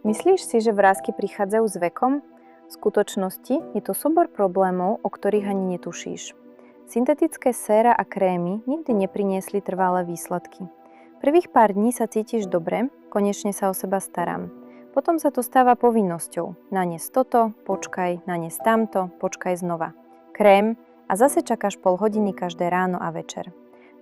Myslíš si, že vrásky prichádzajú s vekom? V skutočnosti je to súbor problémov, o ktorých ani netušíš. Syntetické séra a krémy nikdy nepriniesli trvalé výsledky. Prvých pár dní sa cítiš dobre, konečne sa o seba starám. Potom sa to stáva povinnosťou. Naniesť toto, počkaj, naniesť tamto, počkaj znova. Krém a zase čakáš pol hodiny každé ráno a večer.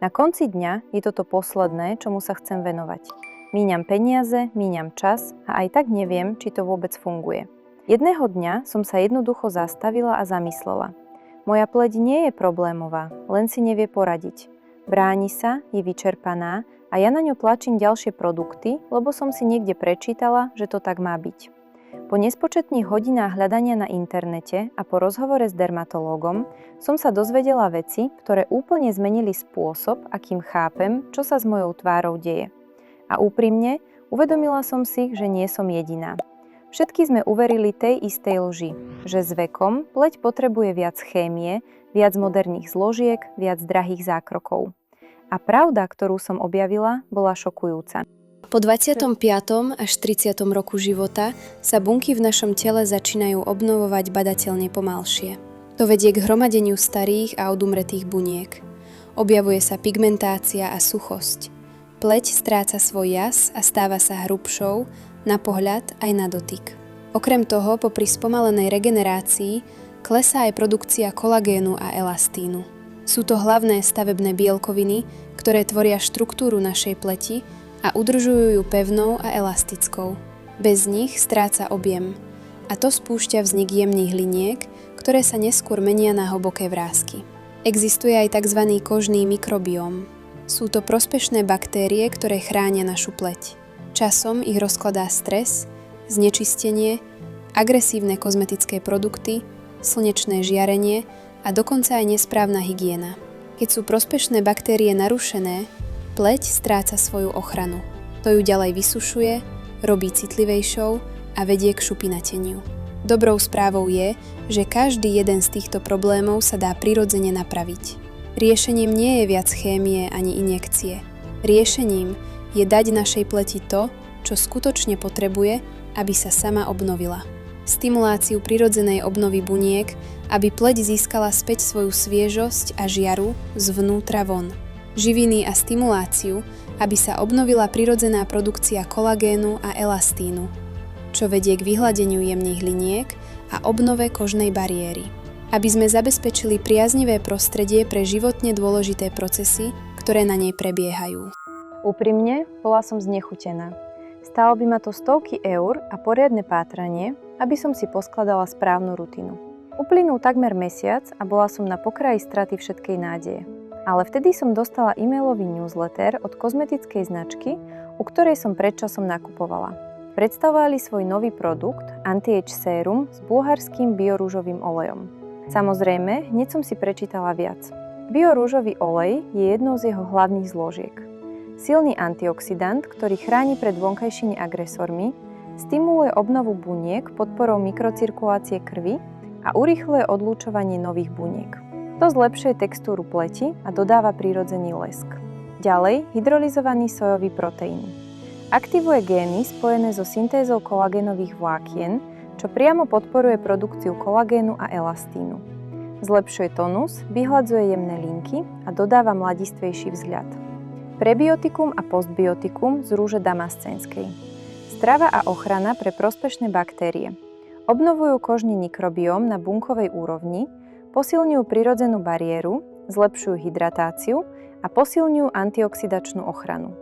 Na konci dňa je toto posledné, čomu sa chcem venovať. Míňam peniaze, míňam čas a aj tak neviem, či to vôbec funguje. Jedného dňa som sa jednoducho zastavila a zamyslela. Moja pleť nie je problémová, len si nevie poradiť. Bráni sa, je vyčerpaná a ja na ňu tlačím ďalšie produkty, lebo som si niekde prečítala, že to tak má byť. Po nespočetných hodinách hľadania na internete a po rozhovore s dermatológom som sa dozvedela veci, ktoré úplne zmenili spôsob, akým chápem, čo sa s mojou tvárou deje. A úprimne, uvedomila som si, že nie som jediná. Všetky sme uverili tej istej lži, že s vekom pleť potrebuje viac chémie, viac moderných zložiek, viac drahých zákrokov. A pravda, ktorú som objavila, bola šokujúca. Po 25. až 30. roku života sa bunky v našom tele začínajú obnovovať badateľne pomalšie. To vedie k hromadeniu starých a odumretých buniek. Objavuje sa pigmentácia a suchosť. Pleť stráca svoj jas a stáva sa hrubšou, na pohľad aj na dotyk. Okrem toho, popri spomalenej regenerácii, klesá aj produkcia kolagénu a elastínu. Sú to hlavné stavebné bielkoviny, ktoré tvoria štruktúru našej pleti a udržujú ju pevnou a elastickou. Bez nich stráca objem a to spúšťa vznik jemných liniek, ktoré sa neskôr menia na hlboké vrásky. Existuje aj tzv. Kožný mikrobióm. Sú to prospešné baktérie, ktoré chránia našu pleť. Časom ich rozkladá stres, znečistenie, agresívne kozmetické produkty, slnečné žiarenie a dokonca aj nesprávna hygiena. Keď sú prospešné baktérie narušené, pleť stráca svoju ochranu. To ju ďalej vysušuje, robí citlivejšou a vedie k šupinateniu. Dobrou správou je, že každý jeden z týchto problémov sa dá prirodzene napraviť. Riešením nie je viac chémie ani injekcie. Riešením je dať našej pleti to, čo skutočne potrebuje, aby sa sama obnovila. Stimuláciu prirodzenej obnovy buniek, aby pleť získala späť svoju sviežosť a žiaru zvnútra von. Živiny a stimuláciu, aby sa obnovila prirodzená produkcia kolagénu a elastínu, čo vedie k vyhladeniu jemných liniek a obnove kožnej bariéry. Aby sme zabezpečili priaznivé prostredie pre životne dôležité procesy, ktoré na nej prebiehajú. Úprimne, bola som znechutená. Stálo by ma to stovky eur a poriadne pátranie, aby som si poskladala správnu rutinu. Uplynul takmer mesiac a bola som na pokraji straty všetkej nádeje. Ale vtedy som dostala e-mailový newsletter od kozmetickej značky, u ktorej som predčasom nakupovala. Predstavovali svoj nový produkt Anti-Age Sérum s bulharským biorúžovým olejom. Samozrejme, hneď som si prečítala viac. Biorúžový olej je jednou z jeho hlavných zložiek. Silný antioxidant, ktorý chráni pred vonkajšími agresormi, stimuluje obnovu buniek podporou mikrocirkulácie krvi a urýchľuje odlúčovanie nových buniek. To zlepšuje textúru pleti a dodáva prírodzený lesk. Ďalej, hydrolyzovaný sojový proteín. Aktivuje gény spojené so syntézou kolagénových vlákien, čo priamo podporuje produkciu kolagénu a elastínu. Zlepšuje tonus, vyhladzuje jemné linky a dodáva mladistvejší vzhľad. Prebiotikum a postbiotikum z rúže damascenskej. Strava a ochrana pre prospešné baktérie. Obnovujú kožný mikrobióm na bunkovej úrovni, posilňujú prirodzenú bariéru, zlepšujú hydratáciu a posilňujú antioxidačnú ochranu.